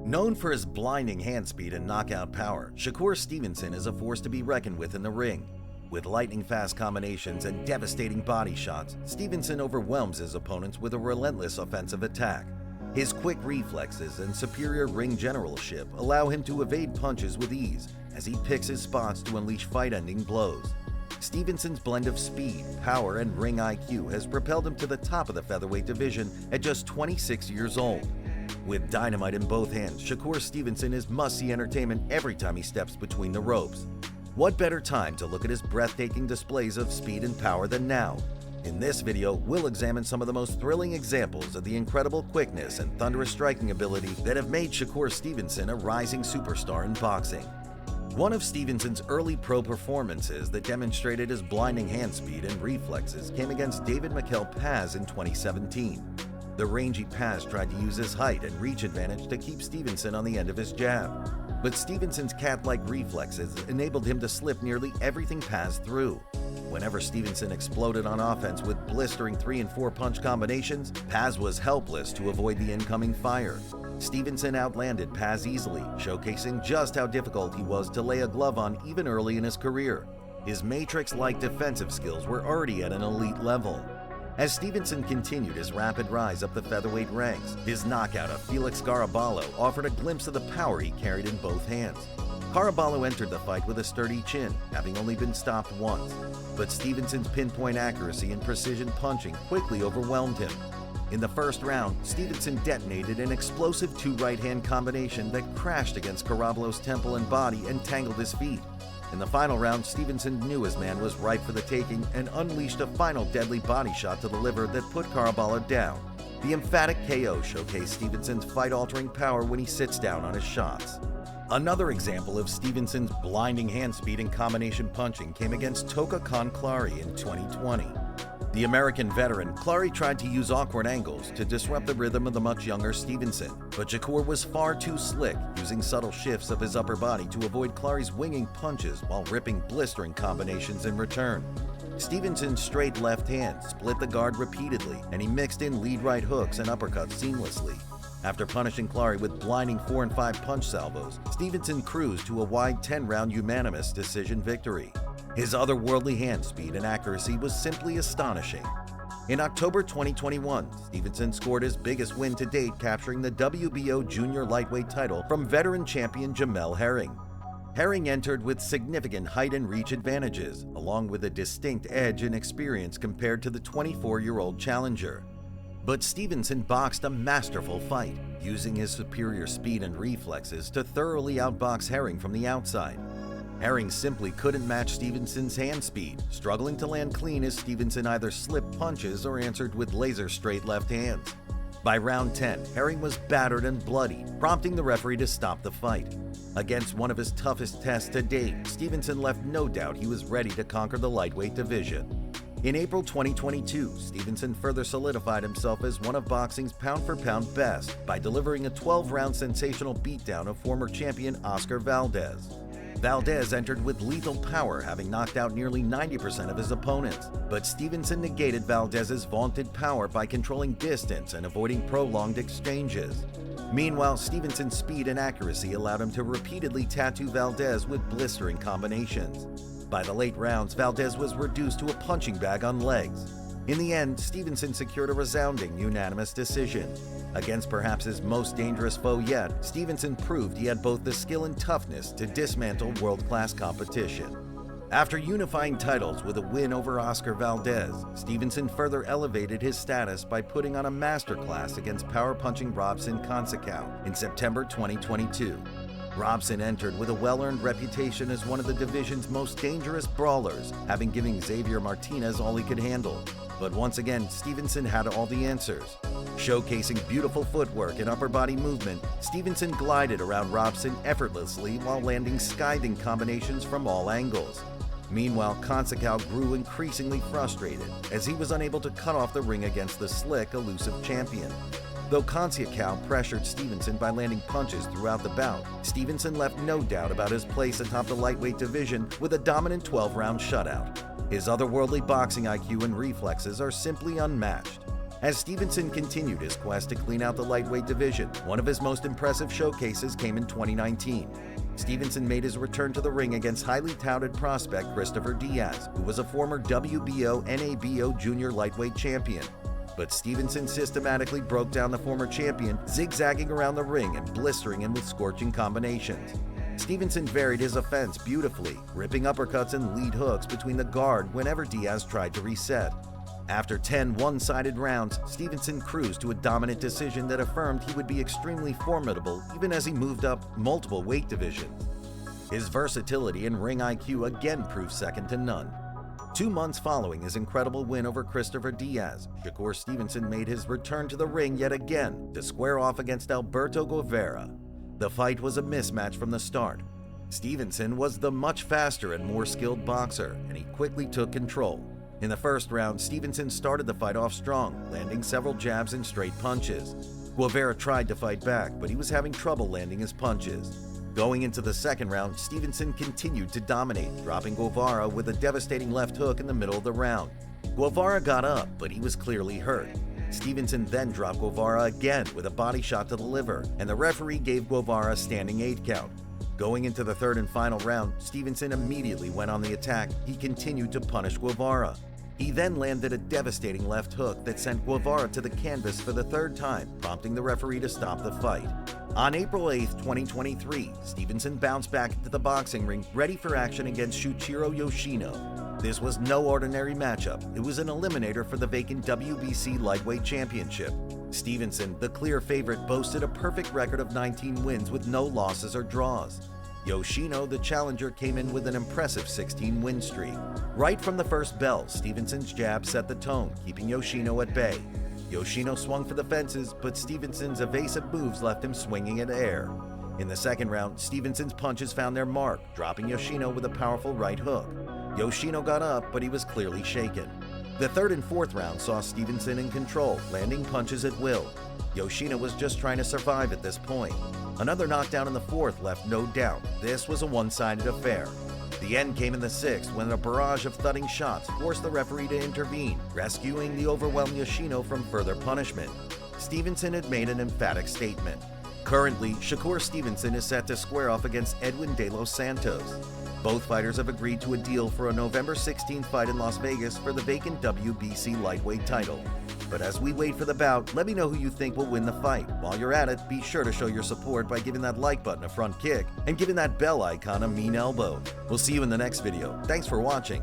Known for his blinding hand speed and knockout power, Shakur Stevenson is a force to be reckoned with in the ring. With lightning-fast combinations and devastating body shots, Stevenson overwhelms his opponents with a relentless offensive attack. His quick reflexes and superior ring generalship allow him to evade punches with ease as he picks his spots to unleash fight-ending blows. Stevenson's blend of speed, power, and ring IQ has propelled him to the top of the featherweight division at just 26 years old. With dynamite in both hands, Shakur Stevenson is must-see entertainment every time he steps between the ropes. What better time to look at his breathtaking displays of speed and power than now? In this video, we'll examine some of the most thrilling examples of the incredible quickness and thunderous striking ability that have made Shakur Stevenson a rising superstar in boxing. One of Stevenson's early pro performances that demonstrated his blinding hand speed and reflexes came against David Paz in 2017. The rangy Paz tried to use his height and reach advantage to keep Stevenson on the end of his jab. But Stevenson's cat-like reflexes enabled him to slip nearly everything Paz threw. Whenever Stevenson exploded on offense with blistering 3- and 4-punch combinations, Paz was helpless to avoid the incoming fire. Stevenson outlanded Paz easily, showcasing just how difficult he was to lay a glove on even early in his career. His Matrix-like defensive skills were already at an elite level. As Stevenson continued his rapid rise up the featherweight ranks, his knockout of Felix Caraballo offered a glimpse of the power he carried in both hands. Caraballo entered the fight with a sturdy chin, having only been stopped once, but Stevenson's pinpoint accuracy and precision punching quickly overwhelmed him. In the first round, Stevenson detonated an explosive two right-hand combination that crashed against Caraballo's temple and body and tangled his feet. In the final round, Stevenson knew his man was ripe for the taking and unleashed a final deadly body shot to the liver that put Caraballo down. The emphatic KO showcased Stevenson's fight-altering power when he sits down on his shots. Another example of Stevenson's blinding hand speed and combination punching came against Toka Clary in 2020. The American veteran Clary tried to use awkward angles to disrupt the rhythm of the much younger Stevenson, but Shakur was far too slick, using subtle shifts of his upper body to avoid Clary's winging punches while ripping blistering combinations in return. Stevenson's straight left hand split the guard repeatedly, and he mixed in lead right hooks and uppercuts seamlessly. After punishing Clary with blinding 4- and 5-punch salvos, Stevenson cruised to a wide 10-round unanimous decision victory. His otherworldly hand speed and accuracy was simply astonishing. In October 2021, Stevenson scored his biggest win to date, capturing the WBO junior lightweight title from veteran champion Jamel Herring. Herring entered with significant height and reach advantages, along with a distinct edge and experience compared to the 24-year-old challenger. But Stevenson boxed a masterful fight, using his superior speed and reflexes to thoroughly outbox Herring from the outside. Herring simply couldn't match Stevenson's hand speed, struggling to land clean as Stevenson either slipped punches or answered with laser-straight left hands. By round 10, Herring was battered and bloody, prompting the referee to stop the fight. Against one of his toughest tests to date, Stevenson left no doubt he was ready to conquer the lightweight division. In April 2022, Stevenson further solidified himself as one of boxing's pound-for-pound best by delivering a 12-round sensational beatdown of former champion Oscar Valdez. Valdez entered with lethal power, having knocked out nearly 90% of his opponents, but Stevenson negated Valdez's vaunted power by controlling distance and avoiding prolonged exchanges. Meanwhile, Stevenson's speed and accuracy allowed him to repeatedly tattoo Valdez with blistering combinations. By the late rounds, Valdez was reduced to a punching bag on legs. In the end, Stevenson secured a resounding unanimous decision. Against perhaps his most dangerous foe yet, Stevenson proved he had both the skill and toughness to dismantle world-class competition. After unifying titles with a win over Oscar Valdez, Stevenson further elevated his status by putting on a masterclass against power-punching Robson Consecao in September 2022. Robson entered with a well-earned reputation as one of the division's most dangerous brawlers, having given Xavier Martinez all he could handle. But once again, Stevenson had all the answers. Showcasing beautiful footwork and upper body movement, Stevenson glided around Robson effortlessly while landing scything combinations from all angles. Meanwhile, Consecao grew increasingly frustrated as he was unable to cut off the ring against the slick, elusive champion. Though Consecao pressured Stevenson by landing punches throughout the bout, Stevenson left no doubt about his place atop the lightweight division with a dominant 12-round shutout. His otherworldly boxing IQ and reflexes are simply unmatched. As Stevenson continued his quest to clean out the lightweight division, one of his most impressive showcases came in 2019. Stevenson made his return to the ring against highly touted prospect Christopher Diaz, who was a former WBO/NABO junior lightweight champion. But Stevenson systematically broke down the former champion, zigzagging around the ring and blistering him with scorching combinations. Stevenson varied his offense beautifully, ripping uppercuts and lead hooks between the guard whenever Diaz tried to reset. After 10 one-sided rounds, Stevenson cruised to a dominant decision that affirmed he would be extremely formidable even as he moved up multiple weight divisions. His versatility and ring IQ again proved second to none. 2 months following his incredible win over Christopher Diaz, Shakur Stevenson made his return to the ring yet again to square off against Alberto Guevara. The fight was a mismatch from the start. Stevenson was the much faster and more skilled boxer, and he quickly took control. In the first round, Stevenson started the fight off strong, landing several jabs and straight punches. Guevara tried to fight back, but he was having trouble landing his punches. Going into the second round, Stevenson continued to dominate, dropping Guevara with a devastating left hook in the middle of the round. Guevara got up, but he was clearly hurt. Stevenson then dropped Guevara again with a body shot to the liver, and the referee gave Guevara a standing 8 count. Going into the third and final round, Stevenson immediately went on the attack. He continued to punish Guevara. He then landed a devastating left hook that sent Guevara to the canvas for the third time, prompting the referee to stop the fight. On April 8, 2023, Stevenson bounced back into the boxing ring, ready for action against Shuichiro Yoshino. This was no ordinary matchup. It was an eliminator for the vacant WBC Lightweight Championship. Stevenson, the clear favorite, boasted a perfect record of 19 wins with no losses or draws. Yoshino, the challenger, came in with an impressive 16-win streak. Right from the first bell, Stevenson's jab set the tone, keeping Yoshino at bay. Yoshino swung for the fences, but Stevenson's evasive moves left him swinging at air. In the second round, Stevenson's punches found their mark, dropping Yoshino with a powerful right hook. Yoshino got up, but he was clearly shaken. The third and fourth round saw Stevenson in control, landing punches at will. Yoshino was just trying to survive at this point. Another knockdown in the fourth left no doubt. This was a one-sided affair. The end came in the sixth when a barrage of thudding shots forced the referee to intervene, rescuing the overwhelmed Yoshino from further punishment. Stevenson had made an emphatic statement. Currently, Shakur Stevenson is set to square off against Edwin De Los Santos. Both fighters have agreed to a deal for a November 16th fight in Las Vegas for the vacant WBC lightweight title. But as we wait for the bout, let me know who you think will win the fight. While you're at it, be sure to show your support by giving that like button a front kick and giving that bell icon a mean elbow. We'll see you in the next video. Thanks for watching.